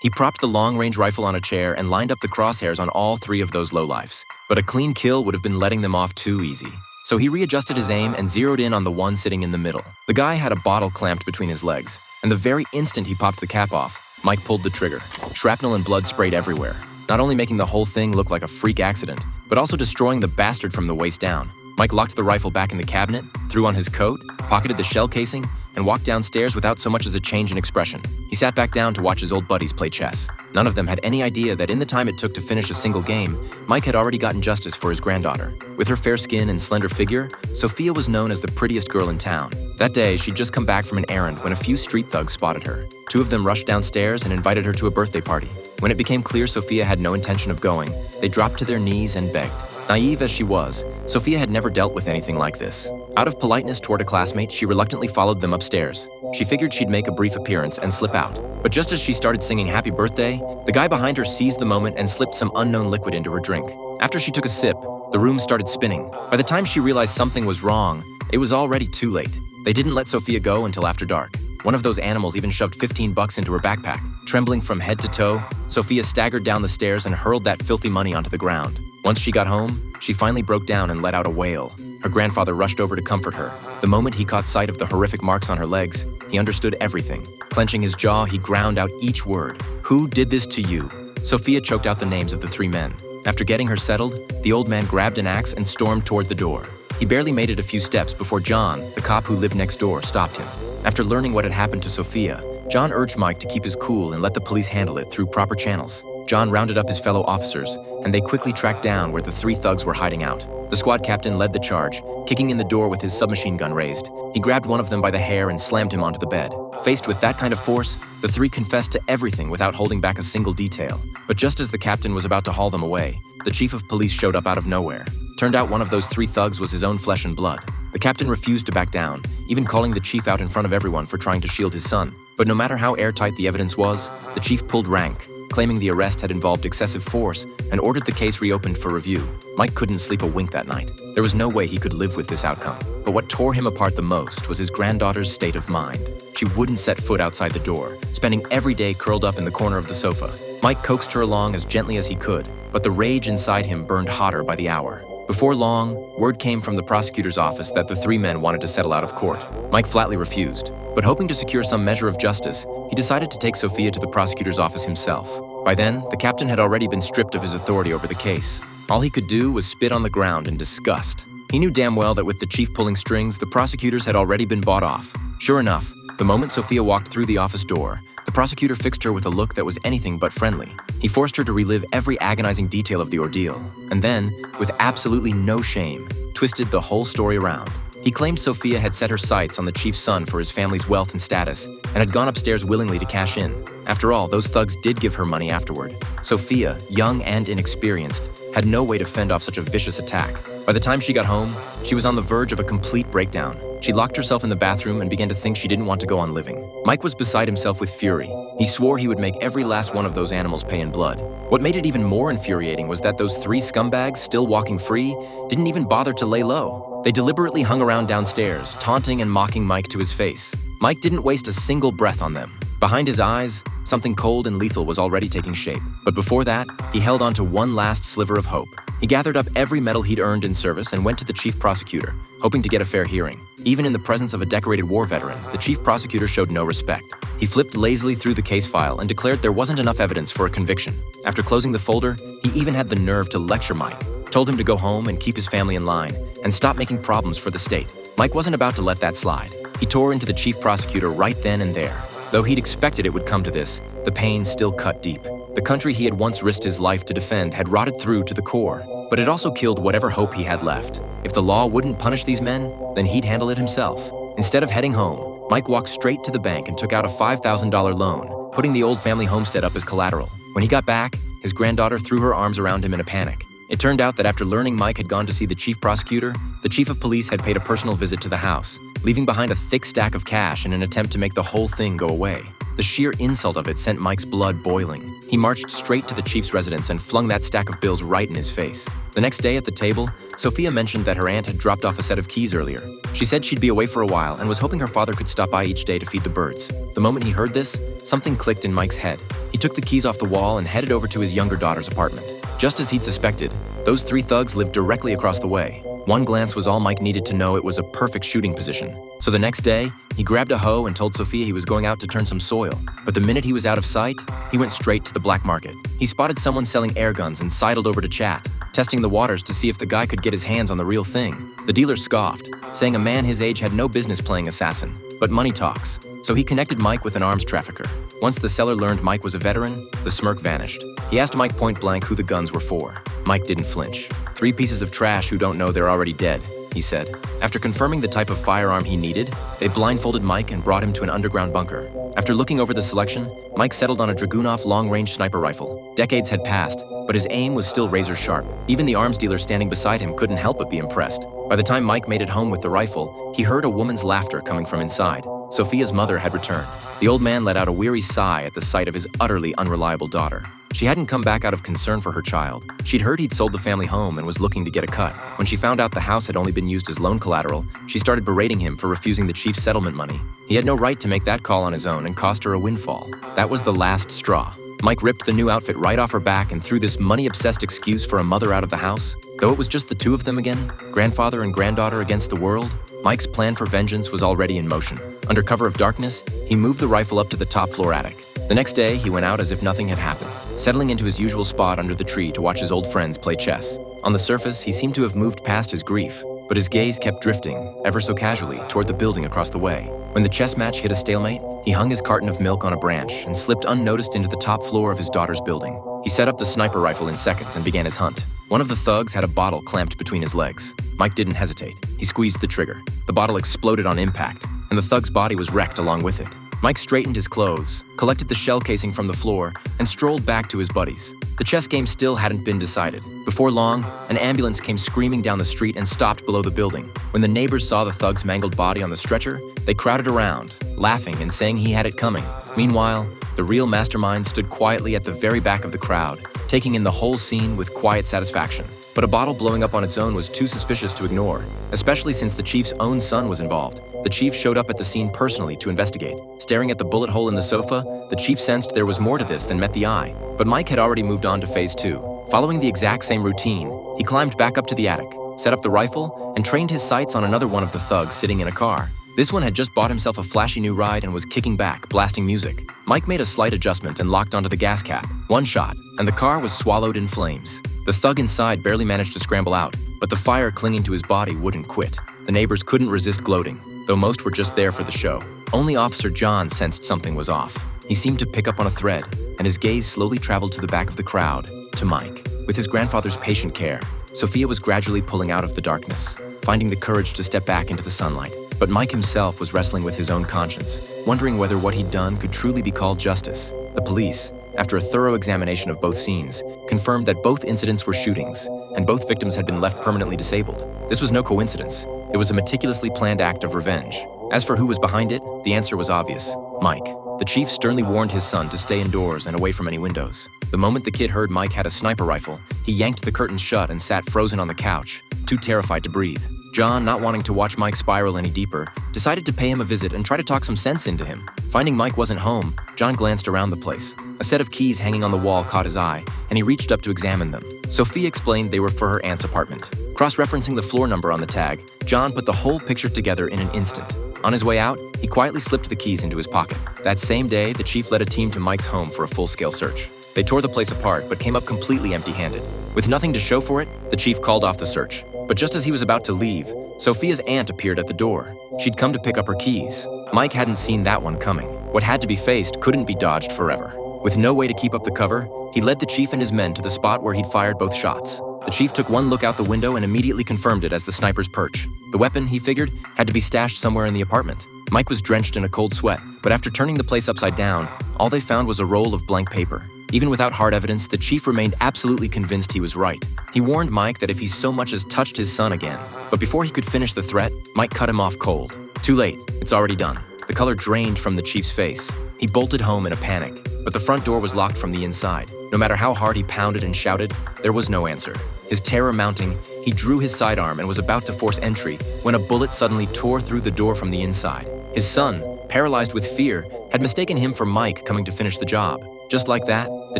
He propped the long-range rifle on a chair and lined up the crosshairs on all three of those lowlifes. But a clean kill would have been letting them off too easy. So he readjusted his aim and zeroed in on the one sitting in the middle. The guy had a bottle clamped between his legs, and the very instant he popped the cap off, Mike pulled the trigger. Shrapnel and blood sprayed everywhere, not only making the whole thing look like a freak accident, but also destroying the bastard from the waist down. Mike locked the rifle back in the cabinet, threw on his coat, pocketed the shell casing, and walked downstairs without so much as a change in expression. He sat back down to watch his old buddies play chess. None of them had any idea that in the time it took to finish a single game, Mike had already gotten justice for his granddaughter. With her fair skin and slender figure, Sophia was known as the prettiest girl in town. That day, she'd just come back from an errand when a few street thugs spotted her. Two of them rushed downstairs and invited her to a birthday party. When it became clear Sophia had no intention of going, they dropped to their knees and begged. Naive as she was, Sophia had never dealt with anything like this. Out of politeness toward a classmate, she reluctantly followed them upstairs. She figured she'd make a brief appearance and slip out. But just as she started singing happy birthday, the guy behind her seized the moment and slipped some unknown liquid into her drink. After she took a sip, the room started spinning. By the time she realized something was wrong, it was already too late. They didn't let Sophia go until after dark. One of those animals even shoved $15 into her backpack. Trembling from head to toe, Sophia staggered down the stairs and hurled that filthy money onto the ground. Once she got home, she finally broke down and let out a wail. Her grandfather rushed over to comfort her. The moment he caught sight of the horrific marks on her legs, he understood everything. Clenching his jaw, he ground out each word. "Who did this to you?" Sophia choked out the names of the three men. After getting her settled, the old man grabbed an axe and stormed toward the door. He barely made it a few steps before John, the cop who lived next door, stopped him. After learning what had happened to Sophia, John urged Mike to keep his cool and let the police handle it through proper channels. John rounded up his fellow officers, and they quickly tracked down where the three thugs were hiding out. The squad captain led the charge, kicking in the door with his submachine gun raised. He grabbed one of them by the hair and slammed him onto the bed. Faced with that kind of force, the three confessed to everything without holding back a single detail. But just as the captain was about to haul them away, the chief of police showed up out of nowhere. Turned out one of those three thugs was his own flesh and blood. The captain refused to back down, even calling the chief out in front of everyone for trying to shield his son. But no matter how airtight the evidence was, the chief pulled rank, claiming the arrest had involved excessive force, and ordered the case reopened for review. Mike couldn't sleep a wink that night. There was no way he could live with this outcome. But what tore him apart the most was his granddaughter's state of mind. She wouldn't set foot outside the door, spending every day curled up in the corner of the sofa. Mike coaxed her along as gently as he could, but the rage inside him burned hotter by the hour. Before long, word came from the prosecutor's office that the three men wanted to settle out of court. Mike flatly refused, but hoping to secure some measure of justice, he decided to take Sophia to the prosecutor's office himself. By then, the captain had already been stripped of his authority over the case. All he could do was spit on the ground in disgust. He knew damn well that with the chief pulling strings, the prosecutors had already been bought off. Sure enough, the moment Sophia walked through the office door, the prosecutor fixed her with a look that was anything but friendly. He forced her to relive every agonizing detail of the ordeal, and then, with absolutely no shame, twisted the whole story around. He claimed Sophia had set her sights on the chief's son for his family's wealth and status, and had gone upstairs willingly to cash in. After all, those thugs did give her money afterward. Sophia, young and inexperienced, had no way to fend off such a vicious attack. By the time she got home, she was on the verge of a complete breakdown. She locked herself in the bathroom and began to think she didn't want to go on living. Mike was beside himself with fury. He swore he would make every last one of those animals pay in blood. What made it even more infuriating was that those three scumbags, still walking free, didn't even bother to lay low. They deliberately hung around downstairs, taunting and mocking Mike to his face. Mike didn't waste a single breath on them. Behind his eyes, something cold and lethal was already taking shape. But before that, he held on to one last sliver of hope. He gathered up every medal he'd earned in service and went to the chief prosecutor, hoping to get a fair hearing. Even in the presence of a decorated war veteran, the chief prosecutor showed no respect. He flipped lazily through the case file and declared there wasn't enough evidence for a conviction. After closing the folder, he even had the nerve to lecture Mike, told him to go home and keep his family in line, and stop making problems for the state. Mike wasn't about to let that slide. He tore into the chief prosecutor right then and there. Though he'd expected it would come to this, the pain still cut deep. The country he had once risked his life to defend had rotted through to the core, but it also killed whatever hope he had left. If the law wouldn't punish these men, then he'd handle it himself. Instead of heading home, Mike walked straight to the bank and took out a $5,000 loan, putting the old family homestead up as collateral. When he got back, his granddaughter threw her arms around him in a panic. It turned out that after learning Mike had gone to see the chief prosecutor, the chief of police had paid a personal visit to the house, leaving behind a thick stack of cash in an attempt to make the whole thing go away. The sheer insult of it sent Mike's blood boiling. He marched straight to the chief's residence and flung that stack of bills right in his face. The next day at the table, Sophia mentioned that her aunt had dropped off a set of keys earlier. She said she'd be away for a while and was hoping her father could stop by each day to feed the birds. The moment he heard this, something clicked in Mike's head. He took the keys off the wall and headed over to his younger daughter's apartment. Just as he'd suspected, those three thugs lived directly across the way. One glance was all Mike needed to know it was a perfect shooting position. So the next day, he grabbed a hoe and told Sophia he was going out to turn some soil. But the minute he was out of sight, he went straight to the black market. He spotted someone selling air guns and sidled over to chat, testing the waters to see if the guy could get his hands on the real thing. The dealer scoffed, saying a man his age had no business playing assassin. But money talks. So he connected Mike with an arms trafficker. Once the seller learned Mike was a veteran, the smirk vanished. He asked Mike point blank who the guns were for. Mike didn't flinch. "Three pieces of trash who don't know they're already dead," he said. After confirming the type of firearm he needed, they blindfolded Mike and brought him to an underground bunker. After looking over the selection, Mike settled on a Dragunov long-range sniper rifle. Decades had passed, but his aim was still razor-sharp. Even the arms dealer standing beside him couldn't help but be impressed. By the time Mike made it home with the rifle, he heard a woman's laughter coming from inside. Sophia's mother had returned. The old man let out a weary sigh at the sight of his utterly unreliable daughter. She hadn't come back out of concern for her child. She'd heard he'd sold the family home and was looking to get a cut. When she found out the house had only been used as loan collateral, she started berating him for refusing the chief's settlement money. He had no right to make that call on his own and cost her a windfall. That was the last straw. Mike ripped the new outfit right off her back and threw this money-obsessed excuse for a mother out of the house. Though it was just the two of them again, grandfather and granddaughter against the world, Mike's plan for vengeance was already in motion. Under cover of darkness, he moved the rifle up to the top-floor attic. The next day, he went out as if nothing had happened, settling into his usual spot under the tree to watch his old friends play chess. On the surface, he seemed to have moved past his grief, but his gaze kept drifting, ever so casually, toward the building across the way. When the chess match hit a stalemate, he hung his carton of milk on a branch and slipped unnoticed into the top floor of his daughter's building. He set up the sniper rifle in seconds and began his hunt. One of the thugs had a bottle clamped between his legs. Mike didn't hesitate. He squeezed the trigger. The bottle exploded on impact, and the thug's body was wrecked along with it. Mike straightened his clothes, collected the shell casing from the floor, and strolled back to his buddies. The chess game still hadn't been decided. Before long, an ambulance came screaming down the street and stopped below the building. When the neighbors saw the thug's mangled body on the stretcher, they crowded around, laughing and saying he had it coming. Meanwhile, the real mastermind stood quietly at the very back of the crowd, taking in the whole scene with quiet satisfaction. But a bottle blowing up on its own was too suspicious to ignore, especially since the chief's own son was involved. The chief showed up at the scene personally to investigate. Staring at the bullet hole in the sofa, the chief sensed there was more to this than met the eye. But Mike had already moved on to phase 2. Following the exact same routine, he climbed back up to the attic, set up the rifle, and trained his sights on another one of the thugs sitting in a car. This one had just bought himself a flashy new ride and was kicking back, blasting music. Mike made a slight adjustment and locked onto the gas cap. One shot, and the car was swallowed in flames. The thug inside barely managed to scramble out, but the fire clinging to his body wouldn't quit. The neighbors couldn't resist gloating, though most were just there for the show. Only Officer John sensed something was off. He seemed to pick up on a thread, and his gaze slowly traveled to the back of the crowd, to Mike. With his grandfather's patient care, Sophia was gradually pulling out of the darkness, finding the courage to step back into the sunlight. But Mike himself was wrestling with his own conscience, wondering whether what he'd done could truly be called justice. The police, after a thorough examination of both scenes, confirmed that both incidents were shootings, and both victims had been left permanently disabled. This was no coincidence. It was a meticulously planned act of revenge. As for who was behind it, the answer was obvious: Mike. The chief sternly warned his son to stay indoors and away from any windows. The moment the kid heard Mike had a sniper rifle, he yanked the curtains shut and sat frozen on the couch, too terrified to breathe. John, not wanting to watch Mike spiral any deeper, decided to pay him a visit and try to talk some sense into him. Finding Mike wasn't home, John glanced around the place. A set of keys hanging on the wall caught his eye, and he reached up to examine them. Sophia explained they were for her aunt's apartment. Cross-referencing the floor number on the tag, John put the whole picture together in an instant. On his way out, he quietly slipped the keys into his pocket. That same day, the chief led a team to Mike's home for a full-scale search. They tore the place apart, but came up completely empty-handed. With nothing to show for it, the chief called off the search. But just as he was about to leave, Sophia's aunt appeared at the door. She'd come to pick up her keys. Mike hadn't seen that one coming. What had to be faced couldn't be dodged forever. With no way to keep up the cover, he led the chief and his men to the spot where he'd fired both shots. The chief took one look out the window and immediately confirmed it as the sniper's perch. The weapon, he figured, had to be stashed somewhere in the apartment. Mike was drenched in a cold sweat, but after turning the place upside down, all they found was a roll of blank paper. Even without hard evidence, the chief remained absolutely convinced he was right. He warned Mike that if he so much as touched his son again. But before he could finish the threat, Mike cut him off cold. Too late. It's already done. The color drained from the chief's face. He bolted home in a panic, but the front door was locked from the inside. No matter how hard he pounded and shouted, there was no answer. His terror mounting, he drew his sidearm and was about to force entry when a bullet suddenly tore through the door from the inside. His son, paralyzed with fear, had mistaken him for Mike coming to finish the job. Just like that, the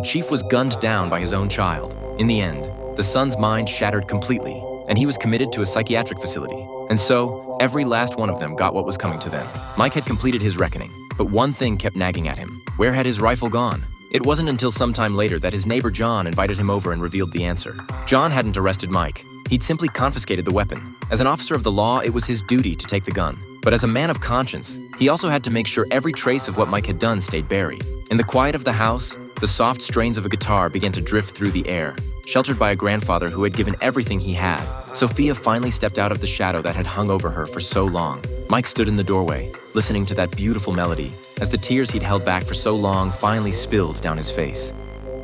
chief was gunned down by his own child. In the end, the son's mind shattered completely, and he was committed to a psychiatric facility. And so, every last one of them got what was coming to them. Mike had completed his reckoning, but one thing kept nagging at him. Where had his rifle gone? It wasn't until some time later that his neighbor John invited him over and revealed the answer. John hadn't arrested Mike. He'd simply confiscated the weapon. As an officer of the law, it was his duty to take the gun. But as a man of conscience, he also had to make sure every trace of what Mike had done stayed buried. In the quiet of the house, the soft strains of a guitar began to drift through the air. Sheltered by a grandfather who had given everything he had, Sophia finally stepped out of the shadow that had hung over her for so long. Mike stood in the doorway, listening to that beautiful melody, as the tears he'd held back for so long finally spilled down his face.